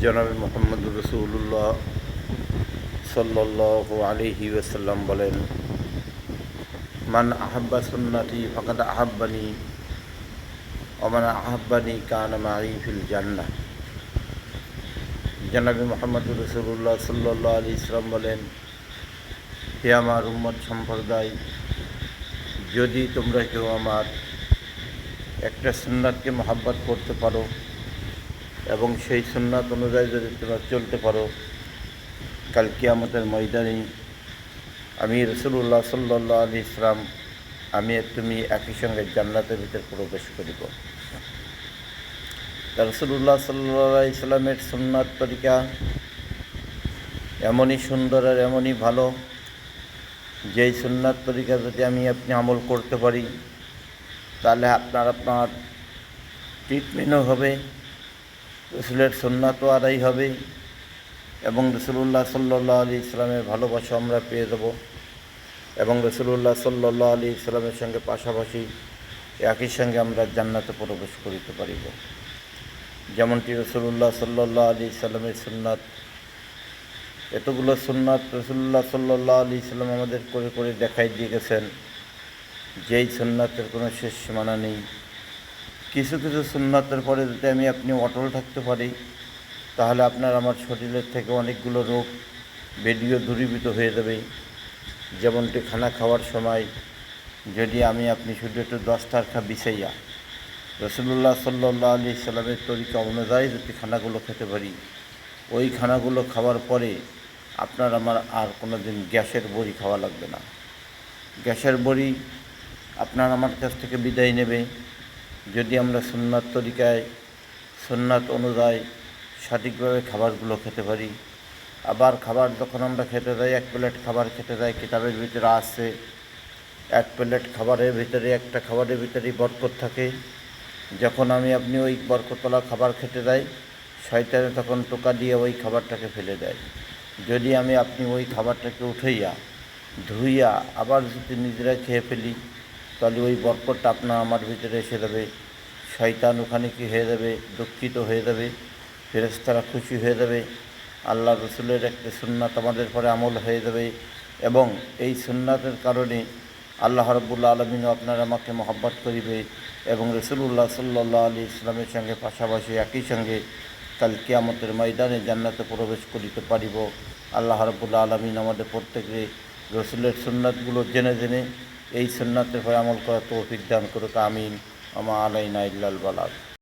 জনাবে মুহাম্মদুর রাসূলুল্লাহ সাল্লাল্লাহু আলাইহি ওয়াসাল্লাম বলেন, মান আহাব্বা সুন্নতি ফাকাদ আহাব্বানি ওয়া মান আহাব্বানি কানা মাই ফিল জান্নাহ। জনাবে মুহাম্মদুর রাসূলুল্লাহ সাল্লাল্লাহু আলাইহি ওয়াসাল্লাম বলেন, হে আমার উম্মত সম্প্রদায়, যদি তোমরা কেউ আমার একটা সুন্নাতকে মহব্বত করতে পারো এবং সেই সুন্নাত অনুযায়ী যদি তোমরা চলতে পারো, কাল কিয়ামতের ময়দানে আমি রাসূলুল্লাহ সাল্লাল্লাহু আলাইহি ওয়াসাল্লাম আমি তুমি একই সঙ্গে জান্নাতের ভিতর প্রবেশ করিব। রাসূলুল্লাহ সাল্লাল্লাহু আলাইহি ওয়াসাল্লামের সুন্নাত তরিকা এমনই সুন্দর আর এমনই ভালো, যেই সুন্নাত তরিকা যদি আমি আপনি আমল করতে পারি, তাহলে আপনার ট্রিটমেন্টও হবে, রসুলের সুন্নাতও আদায় হবে এবং রাসূলুল্লাহ সাল্লাল্লাহু আলাইহি ওয়াসাল্লামের ভালোবাসা আমরা পেয়ে দেব এবং রাসূলুল্লাহ সাল্লাল্লাহু আলাইহি ওয়াসাল্লামের সঙ্গে পাশাপাশি একই সঙ্গে আমরা জান্নাতে প্রবেশ করিতে পারিব। যেমনটি রাসূলুল্লাহ সাল্লাল্লাহু আলাইহি ওয়াসাল্লামের সুন্নাত, এতগুলো সুন্নাত রাসূলুল্লাহ সাল্লাল্লাহু আলাইহি ওয়াসাল্লাম আমাদের করে করে দেখাই দিয়ে গেছেন, যেই সুন্নাতের কোনো শেষ সীমানা নেই। কিছু কিছু সুন্নাতের পরে যদি আমি আপনি অটল থাকতে পারি, তাহলে আপনার আমার শরীরের থেকে অনেকগুলো রোগ বেডিও দূরীভূত হয়ে যাবে। যেমনটি খানা খাওয়ার সময় যদি আমি আপনি শুধু একটু দস্তারখা বিছাইয়া রাসূলুল্লাহ সাল্লাল্লাহু আলাইহি ওয়াসাল্লামের তরিকা অনুযায়ী যদি খানাগুলো খেতে পারি, ওই খানাগুলো খাওয়ার পরে আপনার আমার আর কোনো দিন গ্যাসের বড়ি খাওয়া লাগবে না। গ্যাসের বড়ি আপনার আমার কাছ থেকে বিদায় নেবে যদি আমরা সুন্নাত তরিকায় সুন্নাত অনুযায়ী সঠিকভাবে খাবারগুলো খেতে পারি। আবার খাবার যখন আমরা খেতে যাই, এক প্লেট খাবার খেতে যাই, কিতাবের ভিতরে আছে এক প্লেট খাবারের ভিতরে একটা খাবারের ভিতরেই বরকত থাকে। যখন আমি আপনি ওই বরকতওয়ালা খাবার খেতে যাই, শয়তানে তখন টোকা দিয়ে ওই খাবারটাকে ফেলে দেয়। যদি আমি আপনি ওই খাবারটাকে উঠাইয়া ধুইয়া আবার যদি নিজেরা খেয়ে ফেলি, তাহলে ওই বরকতটা আপনার আমার ভিতরে এসে যাবে। শয়তান ওখানে কি হয়ে যাবে, দুঃখিত হয়ে যাবে, ফেরেশতারা খুশি হয়ে যাবে, আল্লাহ রসুলের একটা সুন্নাত আমাদের পরে আমল হয়ে যাবে এবং এই সুন্নাতের কারণে আল্লাহ রাব্বুল আলামিন আপনার আমাকে মহব্বত করিবে এবং রাসূলুল্লাহ সাল্লাল্লাহু আলাইহি ওয়াসাল্লামের সঙ্গে পাশাপাশি একই সঙ্গে কাল কিয়ামতের ময়দানে জান্নাতে প্রবেশ করিতে পারিব। আল্লাহ রাব্বুল আলামিন আমাদের প্রত্যেকে রসুলের সুন্নাতগুলো জেনে জেনে এই সুন্নাতের পরে আমল করার তৌফিক দান করুক। আমিন। আমা আলাইনা ইল্লাল বালাগ।